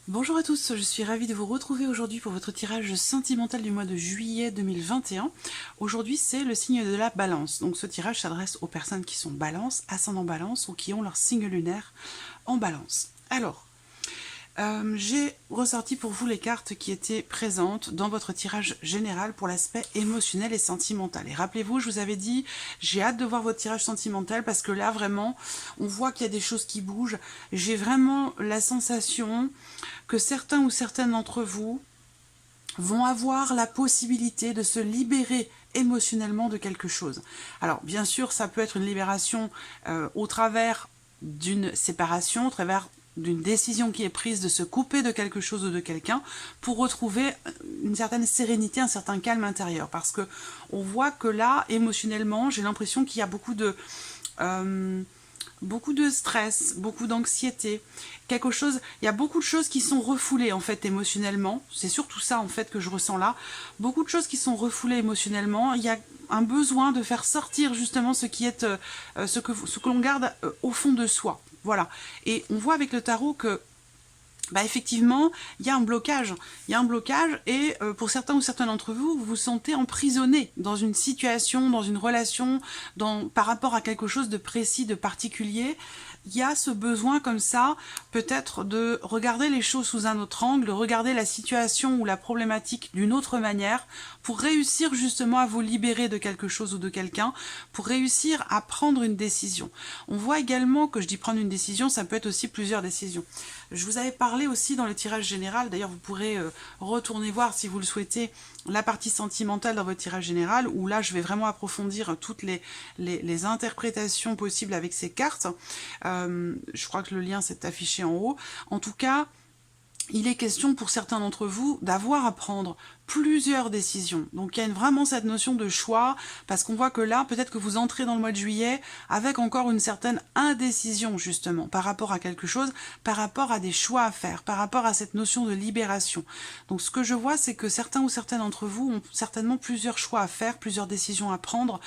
Bonjour à tous, je suis ravie de vous retrouver aujourd'hui pour votre tirage sentimental du mois de juillet 2021. Aujourd'hui, c'est le signe de la balance. Donc ce tirage s'adresse aux personnes qui sont balance, ascendant balance ou qui ont leur signe lunaire en balance. Alors, j'ai ressorti pour vous les cartes qui étaient présentes dans votre tirage général pour l'aspect émotionnel et sentimental. Et rappelez-vous, je vous avais dit, j'ai hâte de voir votre tirage sentimental parce que là, vraiment, on voit qu'il y a des choses qui bougent. J'ai vraiment la sensation que certains ou certaines d'entre vous vont avoir la possibilité de se libérer émotionnellement de quelque chose. Alors, bien sûr, ça peut être une libération au travers d'une séparation, au travers d'une décision qui est prise de se couper de quelque chose ou de quelqu'un pour retrouver une certaine sérénité, un certain calme intérieur. Parce que on voit que là, émotionnellement, j'ai l'impression qu'il y a beaucoup de stress, beaucoup d'anxiété, quelque chose, il y a beaucoup de choses qui sont refoulées en fait émotionnellement, c'est surtout ça en fait que je ressens là, beaucoup de choses qui sont refoulées émotionnellement, il y a un besoin de faire sortir justement ce qui est, ce que l'on garde au fond de soi, voilà, et on voit avec le tarot que effectivement, il y a un blocage. Il y a un blocage et pour certains ou certains d'entre vous, vous vous sentez emprisonné dans une situation, dans une relation, par rapport à quelque chose de précis, de particulier. Il y a ce besoin comme ça, peut-être de regarder les choses sous un autre angle, de regarder la situation ou la problématique d'une autre manière pour réussir justement à vous libérer de quelque chose ou de quelqu'un, pour réussir à prendre une décision. On voit également que je dis prendre une décision, ça peut être aussi plusieurs décisions. Je vous avais parlé aussi dans le tirage général, d'ailleurs vous pourrez retourner voir si vous le souhaitez, la partie sentimentale dans votre tirage général, où là je vais vraiment approfondir toutes les interprétations possibles avec ces cartes. Je crois que le lien s'est affiché en haut. En tout cas, il est question pour certains d'entre vous d'avoir à prendre plusieurs décisions. Donc il y a vraiment cette notion de choix, parce qu'on voit que là, peut-être que vous entrez dans le mois de juillet avec encore une certaine indécision, justement, par rapport à quelque chose, par rapport à des choix à faire, par rapport à cette notion de libération. Donc ce que je vois, c'est que certains ou certaines d'entre vous ont certainement plusieurs choix à faire, plusieurs décisions à prendre,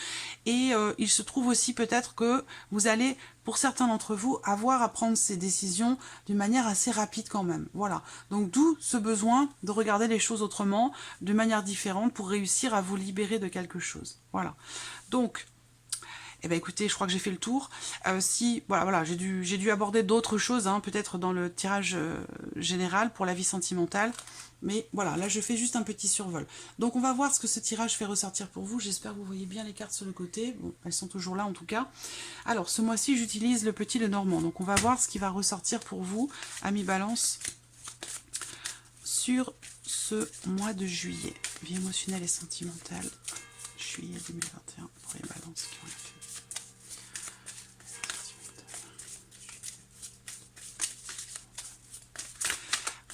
et il se trouve aussi peut-être que vous allez, pour certains d'entre vous, avoir à prendre ces décisions d'une manière assez rapide quand même. Voilà. Donc d'où ce besoin de regarder les choses autrement, de manière différente, pour réussir à vous libérer de quelque chose. Voilà. Donc, eh ben écoutez, je crois que j'ai fait le tour. Voilà, j'ai dû aborder d'autres choses, hein, peut-être dans le tirage général pour la vie sentimentale. Mais voilà, là je fais juste un petit survol. Donc on va voir ce que ce tirage fait ressortir pour vous. J'espère que vous voyez bien les cartes sur le côté. Bon, elles sont toujours là en tout cas. Alors ce mois-ci, j'utilise le petit Lenormand. Donc on va voir ce qui va ressortir pour vous, amis Balance, sur ce mois de juillet. Vie émotionnelle et sentimentale, juillet 2021, pour les balances qui ont été.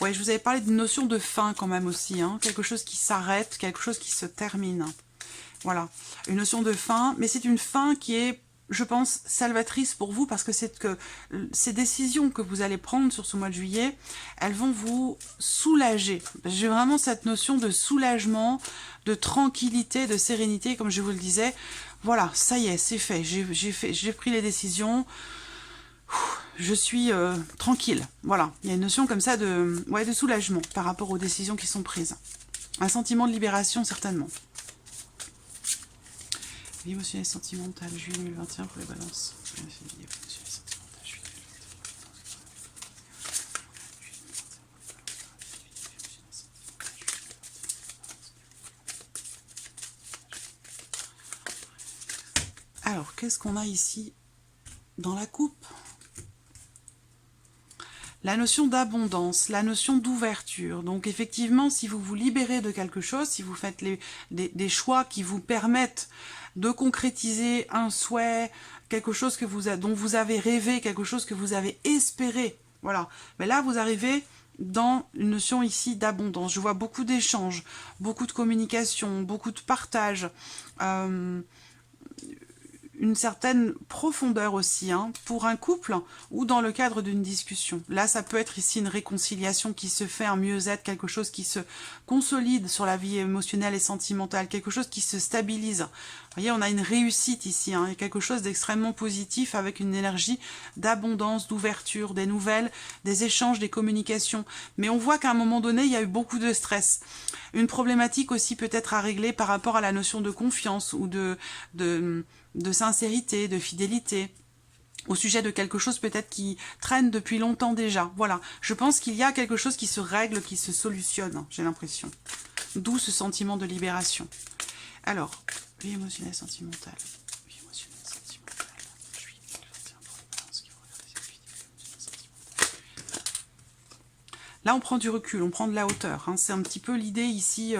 Ouais, je vous avais parlé d'une notion de fin quand même aussi, hein, quelque chose qui s'arrête, quelque chose qui se termine. Voilà, une notion de fin, mais c'est une fin qui est, je pense, salvatrice pour vous, parce que c'est que ces décisions que vous allez prendre sur ce mois de juillet, elles vont vous soulager. J'ai vraiment cette notion de soulagement, de tranquillité, de sérénité, comme je vous le disais. Voilà, ça y est, c'est fait. J'ai pris les décisions. Je suis tranquille. Voilà, il y a une notion comme ça de soulagement par rapport aux décisions qui sont prises. Un sentiment de libération, certainement. Vie émotionnelle et sentimentale, juillet 2021 pour les balances. Alors, qu'est-ce qu'on a ici dans la coupe? La notion d'abondance, la notion d'ouverture. Donc effectivement, si vous vous libérez de quelque chose, si vous faites des choix qui vous permettent de concrétiser un souhait, quelque chose dont vous avez rêvé, quelque chose que vous avez espéré, voilà. Mais là, vous arrivez dans une notion ici d'abondance. Je vois beaucoup d'échanges, beaucoup de communication, beaucoup de partage, une certaine profondeur aussi, hein, pour un couple ou dans le cadre d'une discussion. Là, ça peut être ici une réconciliation qui se fait, un mieux-être, quelque chose qui se consolide sur la vie émotionnelle et sentimentale, quelque chose qui se stabilise. Vous voyez, on a une réussite ici, hein, quelque chose d'extrêmement positif avec une énergie d'abondance, d'ouverture, des nouvelles, des échanges, des communications. Mais on voit qu'à un moment donné, il y a eu beaucoup de stress. Une problématique aussi peut-être à régler par rapport à la notion de confiance ou de sincérité, de fidélité, au sujet de quelque chose peut-être qui traîne depuis longtemps déjà. Voilà, je pense qu'il y a quelque chose qui se règle, qui se solutionne, j'ai l'impression. D'où ce sentiment de libération. Alors, vie émotionnelle, sentimentale. Vie émotionnelle, sentimentale. Là, on prend du recul, on prend de la hauteur. Hein. C'est un petit peu l'idée ici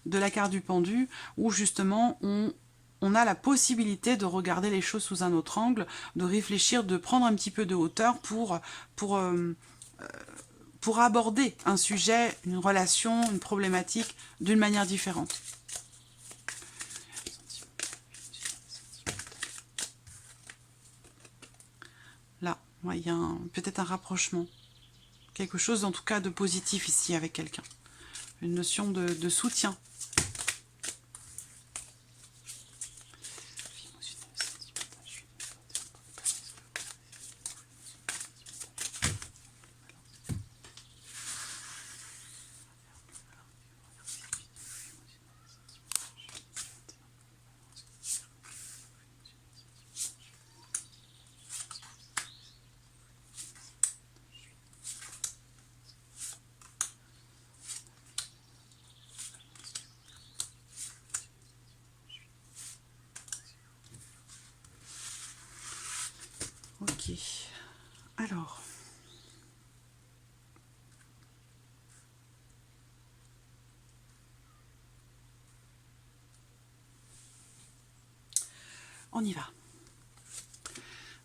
de la carte du pendu, où justement, on a la possibilité de regarder les choses sous un autre angle, de réfléchir, de prendre un petit peu de hauteur pour aborder un sujet, une relation, une problématique d'une manière différente. Là, il y a peut-être un rapprochement. Quelque chose en tout cas de positif ici avec quelqu'un. Une notion de soutien. Ok, alors, on y va.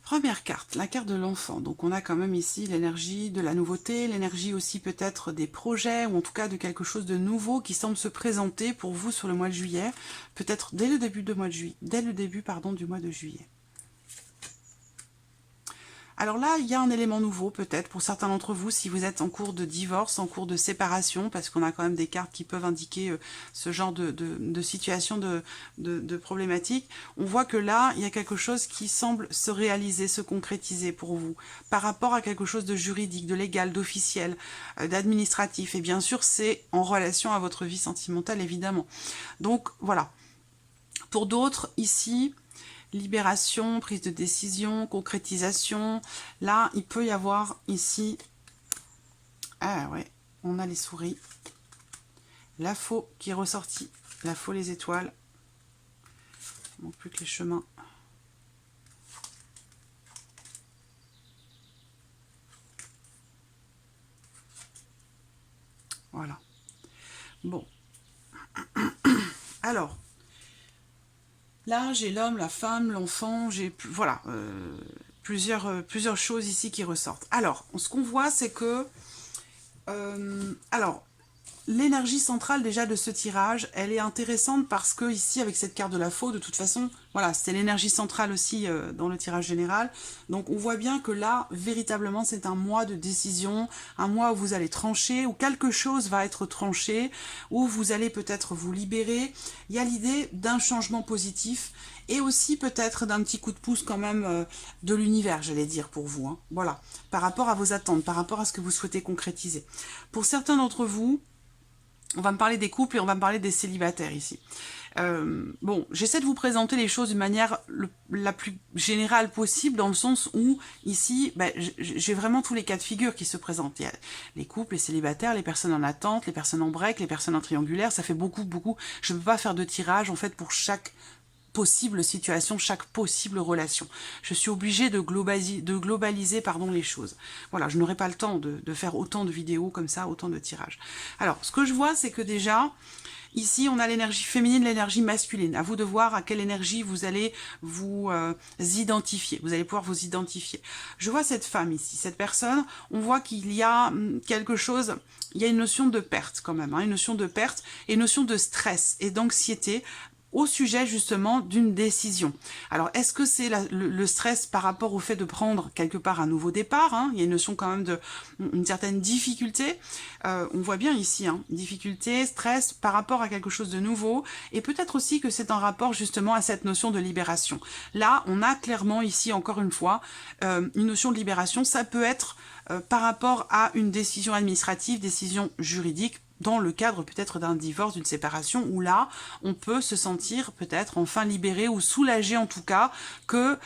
Première carte, la carte de l'enfant. Donc on a quand même ici l'énergie de la nouveauté, l'énergie aussi peut-être des projets, ou en tout cas de quelque chose de nouveau qui semble se présenter pour vous sur le mois de juillet, peut-être dès le début du mois de juillet. Alors là, il y a un élément nouveau peut-être pour certains d'entre vous si vous êtes en cours de divorce, en cours de séparation, parce qu'on a quand même des cartes qui peuvent indiquer ce genre de situation, de problématique. On voit que là, il y a quelque chose qui semble se réaliser, se concrétiser pour vous, par rapport à quelque chose de juridique, de légal, d'officiel, d'administratif. Et bien sûr, c'est en relation à votre vie sentimentale, évidemment. Donc voilà. Pour d'autres, ici, libération, prise de décision, concrétisation. Là, il peut y avoir ici... Ah ouais, on a les souris. La faux qui est ressortie. La faux, les étoiles. Il ne manque plus que les chemins. Voilà. Bon. Alors... Là, j'ai l'homme, la femme, l'enfant, j'ai voilà, plusieurs choses ici qui ressortent. Alors, ce qu'on voit, c'est que l'énergie centrale déjà de ce tirage, elle est intéressante parce que ici, avec cette carte de la faux, de toute façon, voilà, c'est l'énergie centrale aussi dans le tirage général. Donc on voit bien que là, véritablement, c'est un mois de décision, un mois où vous allez trancher, où quelque chose va être tranché, où vous allez peut-être vous libérer. Il y a l'idée d'un changement positif et aussi peut-être d'un petit coup de pouce quand même de l'univers, j'allais dire, pour vous. Hein. Voilà, par rapport à vos attentes, par rapport à ce que vous souhaitez concrétiser. Pour certains d'entre vous, on va me parler des couples et on va me parler des célibataires ici. Bon, j'essaie de vous présenter les choses d'une manière la plus générale possible, dans le sens où, ici, j'ai vraiment tous les cas de figure qui se présentent. Il y a les couples, les célibataires, les personnes en attente, les personnes en break, les personnes en triangulaire, ça fait beaucoup. Je ne peux pas faire de tirage, en fait, pour chaque possible situation, chaque possible relation. Je suis obligée de globaliser les choses. Voilà, je n'aurai pas le temps de faire autant de vidéos comme ça, autant de tirages. Alors, ce que je vois, c'est que déjà, ici, on a l'énergie féminine, l'énergie masculine. À vous de voir à quelle énergie vous allez vous identifier. Vous allez pouvoir vous identifier. Je vois cette femme ici, cette personne, on voit qu'il y a quelque chose, il y a une notion de perte quand même, hein, une notion de perte et une notion de stress et d'anxiété au sujet justement d'une décision. Alors, est-ce que c'est le stress par rapport au fait de prendre quelque part un nouveau départ, hein? Il y a une notion quand même de une certaine difficulté. On voit bien ici, hein, difficulté, stress par rapport à quelque chose de nouveau, et peut-être aussi que c'est en rapport justement à cette notion de libération. Là, on a clairement ici, encore une fois, une notion de libération. Ça peut être par rapport à une décision administrative, décision juridique, dans le cadre peut-être d'un divorce, d'une séparation, où là, on peut se sentir peut-être enfin libéré ou soulagé en tout cas, que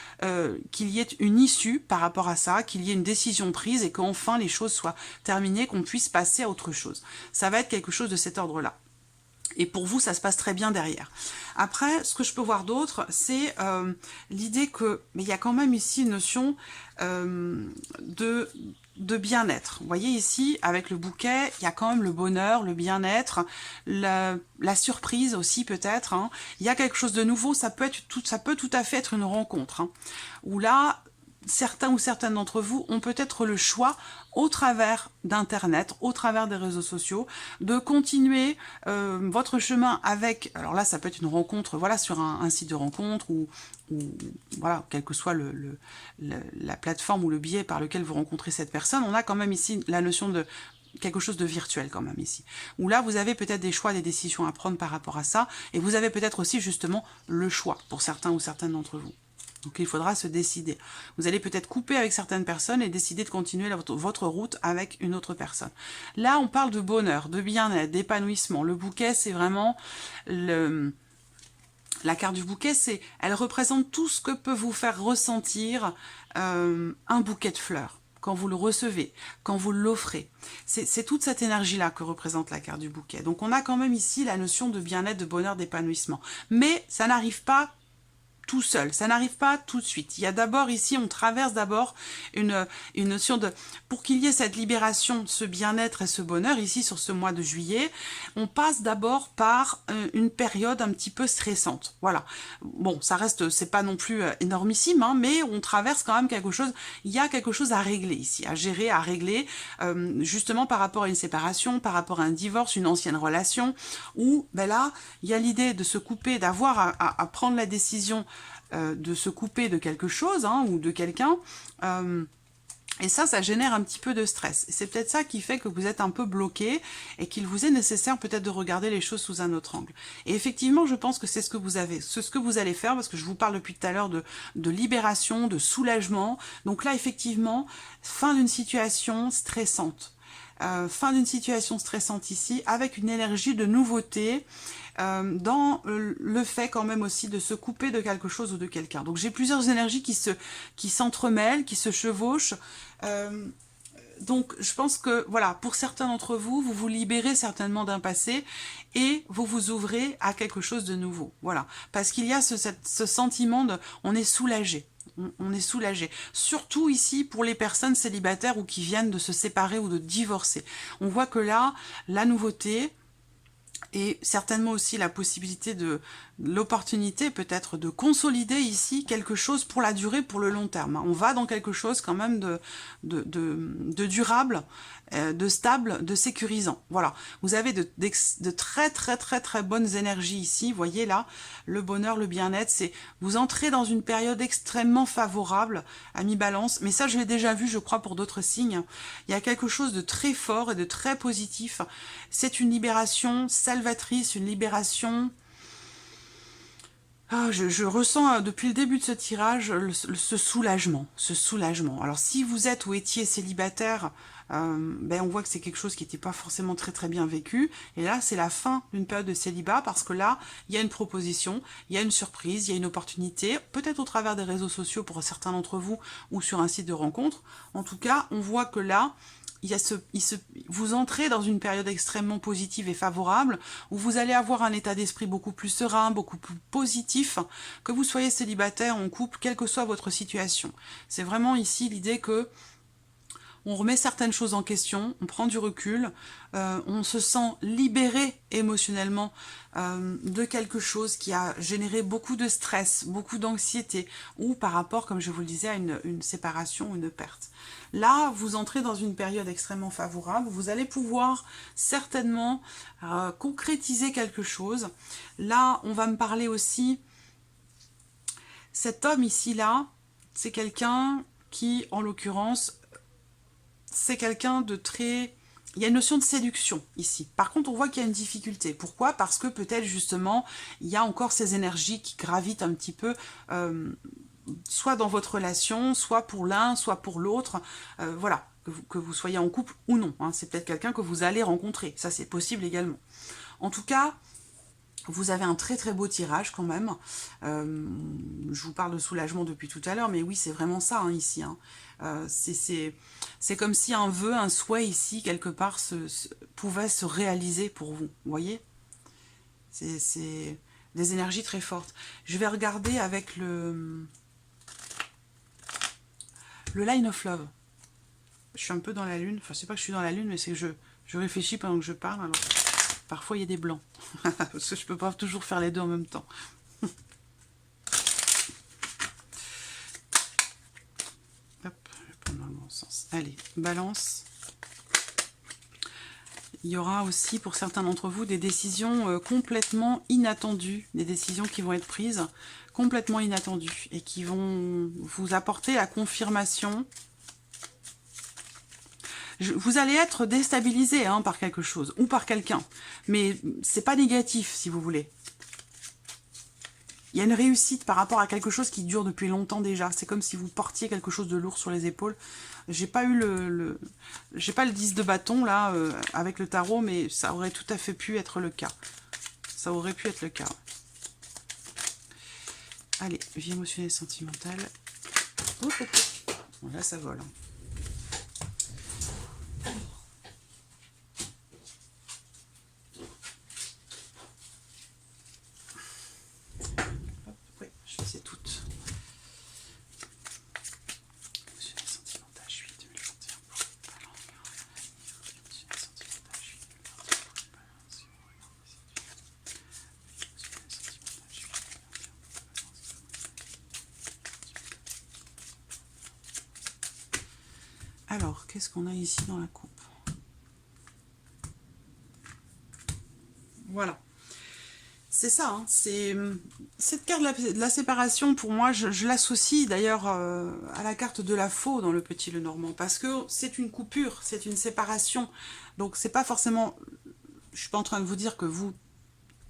qu'il y ait une issue par rapport à ça, qu'il y ait une décision prise et qu'enfin les choses soient terminées, qu'on puisse passer à autre chose. Ça va être quelque chose de cet ordre-là. Et pour vous, ça se passe très bien derrière. Après, ce que je peux voir d'autre, c'est l'idée que, mais il y a quand même ici une notion de bien-être. Vous voyez ici, avec le bouquet, il y a quand même le bonheur, le bien-être, la surprise aussi peut-être. Hein. Il y a quelque chose de nouveau, ça peut tout à fait être une rencontre. Hein, où là, certains ou certaines d'entre vous ont peut-être le choix, au travers d'Internet, au travers des réseaux sociaux, de continuer votre chemin avec, alors là ça peut être une rencontre, voilà, sur un site de rencontre, ou voilà, quelle que soit la plateforme ou le biais par lequel vous rencontrez cette personne, on a quand même ici la notion de quelque chose de virtuel quand même ici. Où là, vous avez peut-être des choix, des décisions à prendre par rapport à ça, et vous avez peut-être aussi justement le choix pour certains ou certaines d'entre vous. Donc il faudra se décider. Vous allez peut-être couper avec certaines personnes et décider de continuer votre route avec une autre personne. Là, on parle de bonheur, de bien-être, d'épanouissement. Le bouquet, c'est vraiment la carte du bouquet, elle représente tout ce que peut vous faire ressentir un bouquet de fleurs. Quand vous le recevez, quand vous l'offrez. C'est toute cette énergie-là que représente la carte du bouquet. Donc on a quand même ici la notion de bien-être, de bonheur, d'épanouissement. Mais ça n'arrive pas tout seul, ça n'arrive pas tout de suite. Il y a d'abord ici, on traverse d'abord une notion de... Pour qu'il y ait cette libération, ce bien-être et ce bonheur, ici sur ce mois de juillet, on passe d'abord par une période un petit peu stressante. Voilà. Bon, ça reste, c'est pas non plus énormissime, hein, mais on traverse quand même quelque chose, il y a quelque chose à régler ici, à gérer, à régler, justement par rapport à une séparation, par rapport à un divorce, une ancienne relation, où ben là, il y a l'idée de se couper, d'avoir à prendre la décision de se couper de quelque chose, hein, ou de quelqu'un, et ça génère un petit peu de stress. C'est peut-être ça qui fait que vous êtes un peu bloqué et qu'il vous est nécessaire peut-être de regarder les choses sous un autre angle. Et effectivement, je pense que c'est ce que vous allez faire, parce que je vous parle depuis tout à l'heure de libération, de soulagement. Donc là, effectivement, fin d'une situation stressante. Fin d'une situation stressante ici, avec une énergie de nouveauté, dans le fait quand même aussi de se couper de quelque chose ou de quelqu'un. Donc j'ai plusieurs énergies qui s'entremêlent, qui se chevauchent. Donc je pense que voilà, pour certains d'entre vous, vous vous libérez certainement d'un passé et vous vous ouvrez à quelque chose de nouveau. Voilà, parce qu'il y a ce sentiment de, on est soulagé. On est soulagé. Surtout ici pour les personnes célibataires ou qui viennent de se séparer ou de divorcer. On voit que là, la nouveauté et certainement aussi la possibilité l'opportunité peut-être de consolider ici quelque chose pour la durée, pour le long terme. On va dans quelque chose quand même de durable, de stable, de sécurisant. Voilà, vous avez de très très très très bonnes énergies ici. Vous voyez là, le bonheur, le bien-être, c'est vous entrez dans une période extrêmement favorable à mi-balance. Mais ça, je l'ai déjà vu, je crois, pour d'autres signes. Il y a quelque chose de très fort et de très positif. C'est une libération salvatrice, une libération... Ah, je ressens depuis le début de ce tirage ce soulagement, Alors si vous êtes ou étiez célibataire, ben on voit que c'est quelque chose qui n'était pas forcément très très bien vécu. Et là, c'est la fin d'une période de célibat parce que là, il y a une proposition, il y a une surprise, il y a une opportunité, peut-être au travers des réseaux sociaux pour certains d'entre vous ou sur un site de rencontre. En tout cas, on voit que là, vous entrez dans une période extrêmement positive et favorable où vous allez avoir un état d'esprit beaucoup plus serein, beaucoup plus positif, que vous soyez célibataire, en couple, quelle que soit votre situation. C'est vraiment ici l'idée que on remet certaines choses en question, on prend du recul, on se sent libéré émotionnellement de quelque chose qui a généré beaucoup de stress, beaucoup d'anxiété, ou par rapport, comme je vous le disais, à une séparation, une perte. Là, vous entrez dans une période extrêmement favorable, vous allez pouvoir certainement concrétiser quelque chose. Là, on va me parler aussi, cet homme ici-là, c'est quelqu'un qui, en l'occurrence, c'est quelqu'un de très... Il y a une notion de séduction ici. Par contre, on voit qu'il y a une difficulté. Pourquoi? Parce que peut-être justement, il y a encore ces énergies qui gravitent un petit peu, soit dans votre relation, soit pour l'un, soit pour l'autre. Voilà, que vous soyez en couple ou non. Hein. C'est peut-être quelqu'un que vous allez rencontrer. Ça, c'est possible également. En tout cas, vous avez un très très beau tirage quand même. Je vous parle de soulagement depuis tout à l'heure, mais oui, c'est vraiment ça hein, ici. Hein. C'est comme si un vœu, un souhait ici, quelque part, pouvait se réaliser pour vous. Vous voyez? C'est des énergies très fortes. Je vais regarder avec le Line of Love. Je suis un peu dans la lune. Enfin, c'est pas que je suis dans la lune, mais c'est que je réfléchis pendant que je parle. Alors, parfois, il y a des blancs. Parce que je peux pas toujours faire les deux en même temps. Hop, je vais prendre dans le bon sens. Allez, Balance. Il y aura aussi, pour certains d'entre vous, des décisions complètement inattendues. Des décisions qui vont être prises complètement inattendues. Et qui vont vous apporter la confirmation. Vous allez être déstabilisé hein, par quelque chose ou par quelqu'un, mais c'est pas négatif si vous voulez. Il y a une réussite par rapport à quelque chose qui dure depuis longtemps déjà. C'est comme si vous portiez quelque chose de lourd sur les épaules. J'ai pas eu j'ai pas le 10 de bâton là avec le tarot, mais ça aurait tout à fait pu être le cas. Ça aurait pu être le cas. Allez, vie émotionnelle et sentimentale. Oh, oh, oh. Bon, là ça vole. Hein. Alors, qu'est-ce qu'on a ici dans la coupe? Voilà. C'est ça, hein, c'est cette carte de la séparation, pour moi, je l'associe d'ailleurs à la carte de la faux dans le Petit Lenormand, parce que c'est une coupure, c'est une séparation. Donc c'est pas forcément... Je suis pas en train de vous dire que vous,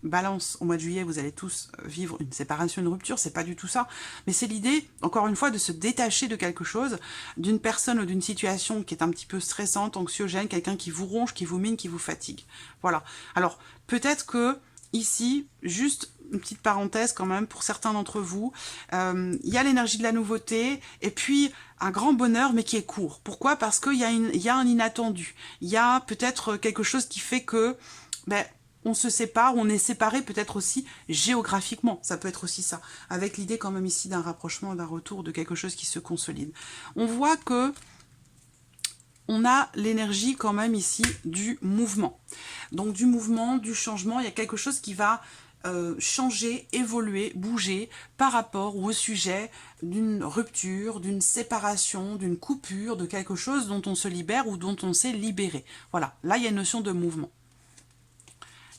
Balance, au mois de juillet, vous allez tous vivre une séparation, une rupture, c'est pas du tout ça. Mais c'est l'idée, encore une fois, de se détacher de quelque chose, d'une personne ou d'une situation qui est un petit peu stressante, anxiogène, quelqu'un qui vous ronge, qui vous mine, qui vous fatigue. Voilà. Alors, peut-être que, ici, juste une petite parenthèse quand même, pour certains d'entre vous, il y a l'énergie de la nouveauté, et puis un grand bonheur, mais qui est court. Pourquoi? Parce qu'il y a un inattendu. Il y a peut-être quelque chose qui fait que... Ben, on se sépare, on est séparé peut-être aussi géographiquement, ça peut être aussi ça, avec l'idée quand même ici d'un rapprochement, d'un retour, de quelque chose qui se consolide. On voit que on a l'énergie quand même ici du mouvement. Donc du mouvement, du changement, il y a quelque chose qui va changer, évoluer, bouger par rapport au sujet d'une rupture, d'une séparation, d'une coupure, de quelque chose dont on se libère ou dont on s'est libéré. Voilà, là il y a une notion de mouvement.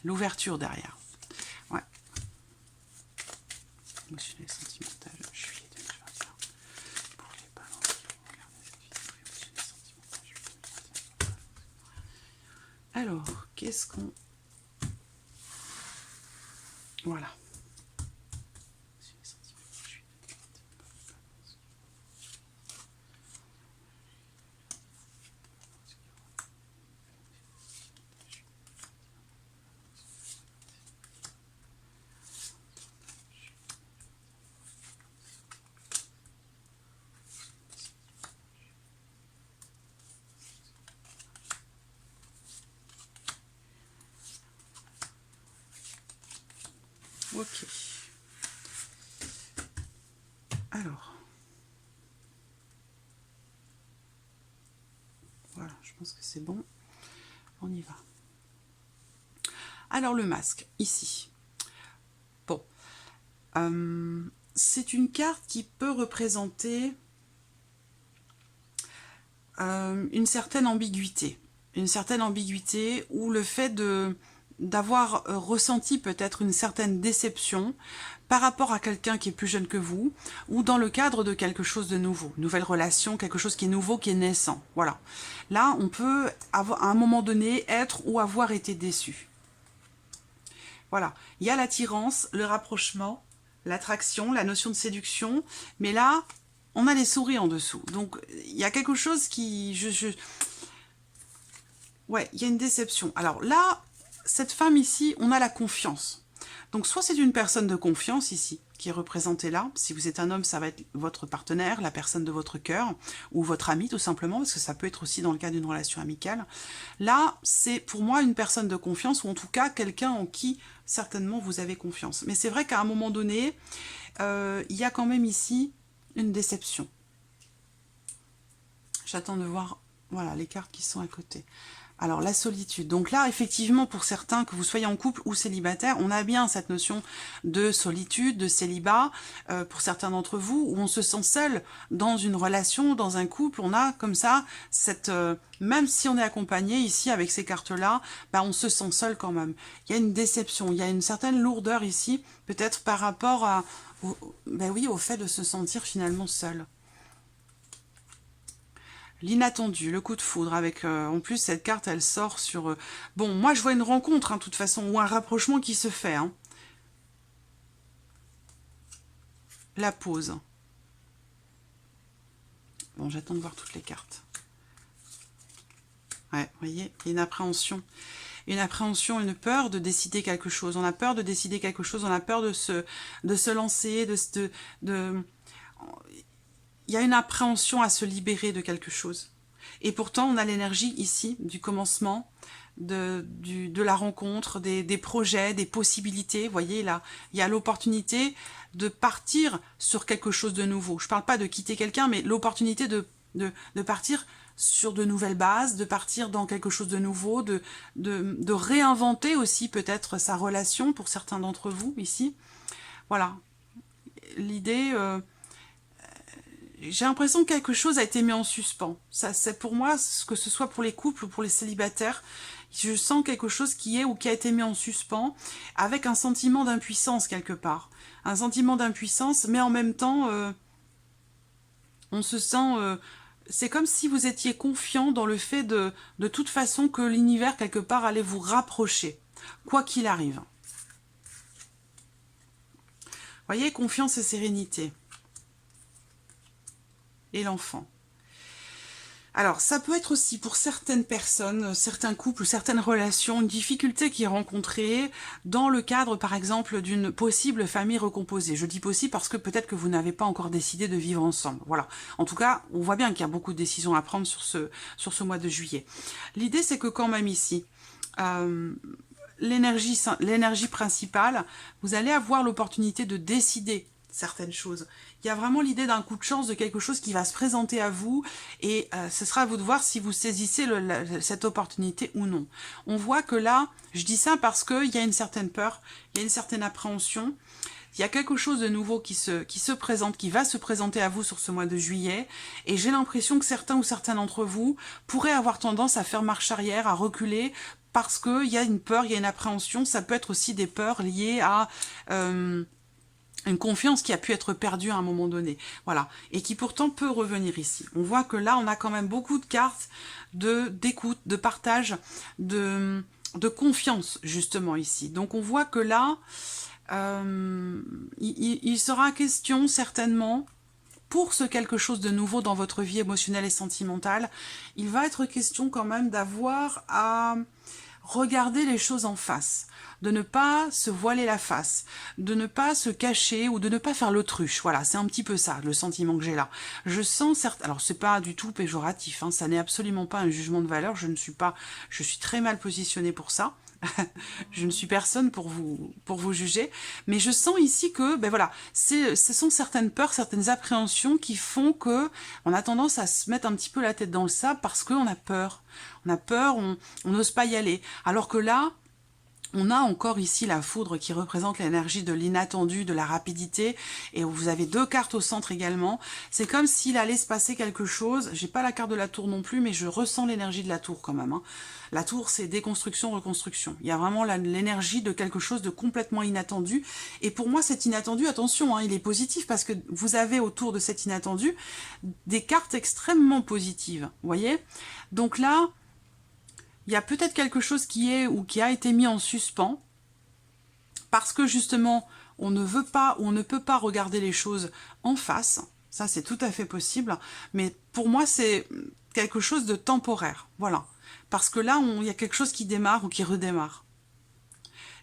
L'ouverture derrière. Ouais. Émotionnel, sentimental, juillet 2021. Pour les balances qui vont regarder cette vidéo, émotionnel, sentimental, juillet 2021. Alors, qu'est-ce qu'on... Voilà. Ok. Alors. Voilà, je pense que c'est bon. On y va. Alors le masque, ici. Bon. C'est une carte qui peut représenter une certaine ambiguïté. Une certaine ambiguïté ou le fait d'avoir ressenti peut-être une certaine déception par rapport à quelqu'un qui est plus jeune que vous, ou dans le cadre de quelque chose de nouveau, nouvelle relation, quelque chose qui est nouveau, qui est naissant. Voilà. Là, on peut, avoir, à un moment donné, être ou avoir été déçu. Voilà. Il y a l'attirance, le rapprochement, l'attraction, la notion de séduction, mais là, on a les souris en dessous. Donc, il y a quelque chose qui... Ouais, il y a une déception. Alors là, cette femme ici, on a la confiance. Donc soit c'est une personne de confiance ici, qui est représentée là. Si vous êtes un homme, ça va être votre partenaire, la personne de votre cœur, ou votre ami tout simplement, parce que ça peut être aussi dans le cas d'une relation amicale. Là, c'est pour moi une personne de confiance, ou en tout cas quelqu'un en qui certainement vous avez confiance. Mais c'est vrai qu'à un moment donné, il y a quand même ici une déception. J'attends de voir, voilà, les cartes qui sont à côté. Alors, la solitude. Donc là, effectivement, pour certains, que vous soyez en couple ou célibataire, on a bien cette notion de solitude, de célibat, pour certains d'entre vous, où on se sent seul dans une relation, dans un couple. On a comme ça, cette, même si on est accompagné ici avec ces cartes-là, bah, on se sent seul quand même. Il y a une déception, il y a une certaine lourdeur ici, peut-être par rapport à, ben oui, au fait de se sentir finalement seul. L'inattendu, le coup de foudre, avec en plus cette carte elle sort sur... bon, moi je vois une rencontre, hein, de toute façon, ou un rapprochement qui se fait. Hein. La pause. Bon, j'attends de voir toutes les cartes. Ouais, vous voyez, il y a une appréhension. Une appréhension, une peur de décider quelque chose. On a peur de décider quelque chose, on a peur de se lancer, il y a une appréhension à se libérer de quelque chose. Et pourtant, on a l'énergie ici, du commencement, de la rencontre, des projets, des possibilités. Vous voyez, là, il y a l'opportunité de partir sur quelque chose de nouveau. Je ne parle pas de quitter quelqu'un, mais l'opportunité de partir sur de nouvelles bases, de partir dans quelque chose de nouveau, de réinventer aussi peut-être sa relation pour certains d'entre vous, ici. Voilà. L'idée... j'ai l'impression que quelque chose a été mis en suspens. Ça, c'est pour moi, que ce soit pour les couples ou pour les célibataires, je sens quelque chose qui est ou qui a été mis en suspens, avec un sentiment d'impuissance quelque part. Un sentiment d'impuissance, mais en même temps, on se sent... c'est comme si vous étiez confiant dans le fait de toute façon que l'univers quelque part allait vous rapprocher, quoi qu'il arrive. Vous voyez, confiance et sérénité. Et l'enfant. Alors, ça peut être aussi pour certaines personnes, certains couples, certaines relations, une difficulté qui est rencontrée dans le cadre, par exemple, d'une possible famille recomposée. Je dis possible parce que peut-être que vous n'avez pas encore décidé de vivre ensemble. Voilà. En tout cas, on voit bien qu'il y a beaucoup de décisions à prendre sur ce mois de juillet. L'idée, c'est que quand même ici, l'énergie principale, vous allez avoir l'opportunité de décider certaines choses. Il y a vraiment l'idée d'un coup de chance, de quelque chose qui va se présenter à vous, et ce sera à vous de voir si vous saisissez cette opportunité ou non. On voit que là, je dis ça parce qu'il y a une certaine peur, il y a une certaine appréhension, il y a quelque chose de nouveau qui se présente, qui va se présenter à vous sur ce mois de juillet, et j'ai l'impression que certains ou certains d'entre vous pourraient avoir tendance à faire marche arrière, à reculer, parce qu'il y a une peur, il y a une appréhension. Ça peut être aussi des peurs liées à... une confiance qui a pu être perdue à un moment donné, voilà, et qui pourtant peut revenir ici. On voit que là, on a quand même beaucoup de cartes d'écoute, de partage, de confiance, justement, ici. Donc, on voit que là, il sera question, certainement, pour ce quelque chose de nouveau dans votre vie émotionnelle et sentimentale, il va être question quand même d'avoir à regarder les choses en face, de ne pas se voiler la face, de ne pas se cacher ou de ne pas faire l'autruche. Voilà, c'est un petit peu ça, le sentiment que j'ai là. Je sens certes, alors c'est pas du tout péjoratif, hein, ça n'est absolument pas un jugement de valeur, je suis très mal positionnée pour ça. Je ne suis personne pour vous juger, mais je sens ici que, ben voilà, ce sont certaines peurs, certaines appréhensions qui font que on a tendance à se mettre un petit peu la tête dans le sable parce qu'on a peur. On a peur, on n'ose pas y aller. Alors que là, on a encore ici la foudre qui représente l'énergie de l'inattendu, de la rapidité, et vous avez 2 cartes au centre également. C'est comme s'il allait se passer quelque chose. J'ai pas la carte de la tour non plus, mais je ressens l'énergie de la tour quand même. Hein. La tour, c'est déconstruction, reconstruction. Il y a vraiment l'énergie de quelque chose de complètement inattendu. Et pour moi, cet inattendu, attention, hein, il est positif parce que vous avez autour de cet inattendu des cartes extrêmement positives. Vous voyez? Donc là, il y a peut-être quelque chose qui est ou qui a été mis en suspens parce que justement, on ne veut pas ou on ne peut pas regarder les choses en face. Ça, c'est tout à fait possible. Mais pour moi, c'est quelque chose de temporaire. Voilà. Parce que là, il y a quelque chose qui démarre ou qui redémarre.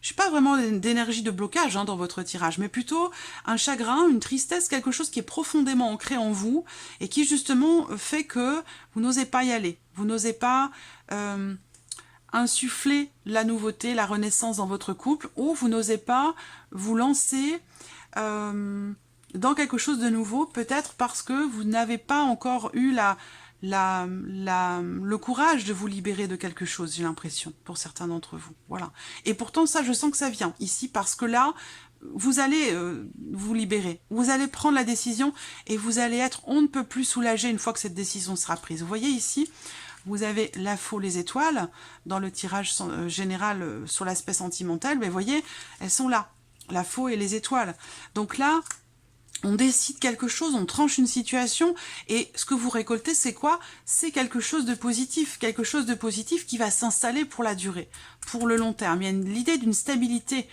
Je n'ai pas vraiment d'énergie de blocage hein, dans votre tirage, mais plutôt un chagrin, une tristesse, quelque chose qui est profondément ancré en vous et qui justement fait que vous n'osez pas y aller. Vous n'osez pas... insuffler la nouveauté, la renaissance dans votre couple, ou vous n'osez pas vous lancer dans quelque chose de nouveau, peut-être parce que vous n'avez pas encore eu le courage de vous libérer de quelque chose, j'ai l'impression, pour certains d'entre vous. Voilà. Et pourtant, ça, je sens que ça vient ici, parce que là, vous allez vous libérer, vous allez prendre la décision, et vous allez être on ne peut plus soulagé une fois que cette décision sera prise. Vous voyez ici, vous avez la faux, les étoiles, dans le tirage général sur l'aspect sentimental, mais vous voyez, elles sont là, la faux et les étoiles. Donc là, on décide quelque chose, on tranche une situation, et ce que vous récoltez, c'est quoi? C'est quelque chose de positif qui va s'installer pour la durée, pour le long terme. Il y a l'idée d'une stabilité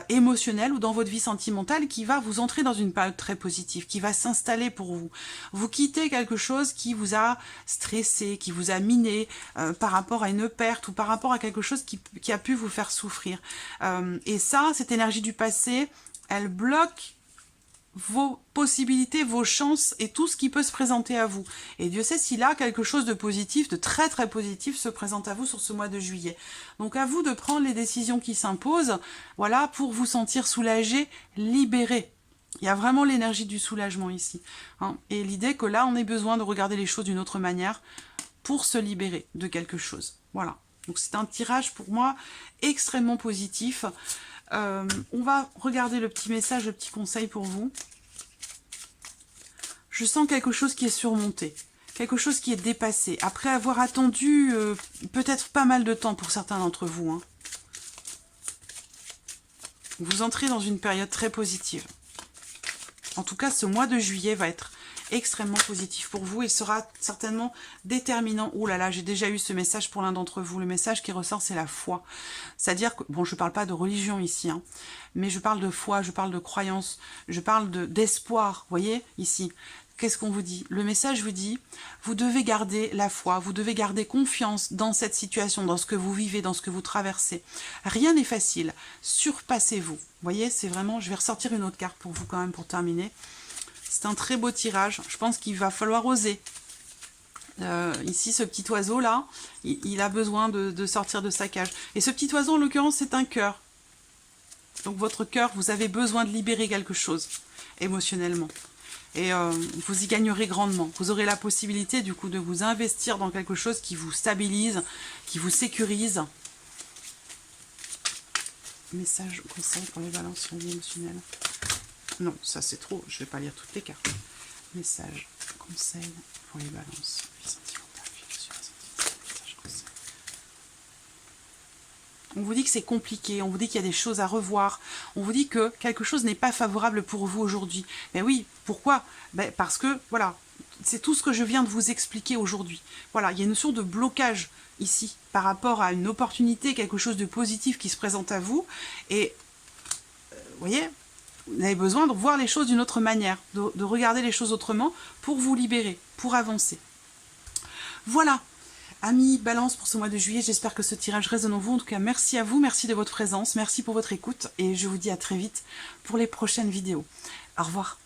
émotionnelle ou dans votre vie sentimentale qui va vous entrer dans une période très positive, qui va s'installer pour vous. Vous quittez quelque chose qui vous a stressé, qui vous a miné par rapport à une perte ou par rapport à quelque chose qui a pu vous faire souffrir. Et ça, cette énergie du passé, elle bloque vos possibilités, vos chances et tout ce qui peut se présenter à vous. Et Dieu sait si là, quelque chose de positif, de très très positif se présente à vous sur ce mois de juillet. Donc à vous de prendre les décisions qui s'imposent, voilà, pour vous sentir soulagé, libéré. Il y a vraiment l'énergie du soulagement ici. Hein. Et l'idée que là, on ait besoin de regarder les choses d'une autre manière pour se libérer de quelque chose. Voilà. Donc c'est un tirage pour moi extrêmement positif. On va regarder le petit message, le petit conseil pour vous. Je sens quelque chose qui est surmonté, quelque chose qui est dépassé, après avoir attendu peut-être pas mal de temps pour certains d'entre vous. Hein. Vous entrez dans une période très positive. En tout cas, ce mois de juillet va être extrêmement positif pour vous et sera certainement déterminant. Ouh là là, j'ai déjà eu ce message pour l'un d'entre vous. Le message qui ressort, c'est la foi. C'est-à-dire que, bon, je ne parle pas de religion ici, hein, mais je parle de foi, je parle de croyance, je parle d'espoir, vous voyez, ici. Qu'est-ce qu'on vous dit? Le message vous dit, vous devez garder la foi, vous devez garder confiance dans cette situation, dans ce que vous vivez, dans ce que vous traversez. Rien n'est facile, surpassez-vous. Vous voyez, c'est vraiment, je vais ressortir une autre carte pour vous quand même pour terminer. C'est un très beau tirage. Je pense qu'il va falloir oser. Ici, ce petit oiseau-là, il a besoin de sortir de sa cage. Et ce petit oiseau, en l'occurrence, c'est un cœur. Donc, votre cœur, vous avez besoin de libérer quelque chose, émotionnellement. Et vous y gagnerez grandement. Vous aurez la possibilité, du coup, de vous investir dans quelque chose qui vous stabilise, qui vous sécurise. Message, conseil pour les balances sur la vie émotionnelle. Non, ça c'est trop, je ne vais pas lire toutes les cartes. Message, conseil pour les balances. Vie sentimentale, message, conseil. On vous dit que c'est compliqué, on vous dit qu'il y a des choses à revoir, on vous dit que quelque chose n'est pas favorable pour vous aujourd'hui. Mais oui, pourquoi? Parce que, voilà, c'est tout ce que je viens de vous expliquer aujourd'hui. Voilà, il y a une notion de blocage ici, par rapport à une opportunité, quelque chose de positif qui se présente à vous. Et, vous voyez, vous avez besoin de voir les choses d'une autre manière, de regarder les choses autrement pour vous libérer, pour avancer. Voilà, amis Balance pour ce mois de juillet, j'espère que ce tirage résonne en vous. En tout cas, merci à vous, merci de votre présence, merci pour votre écoute et je vous dis à très vite pour les prochaines vidéos. Au revoir.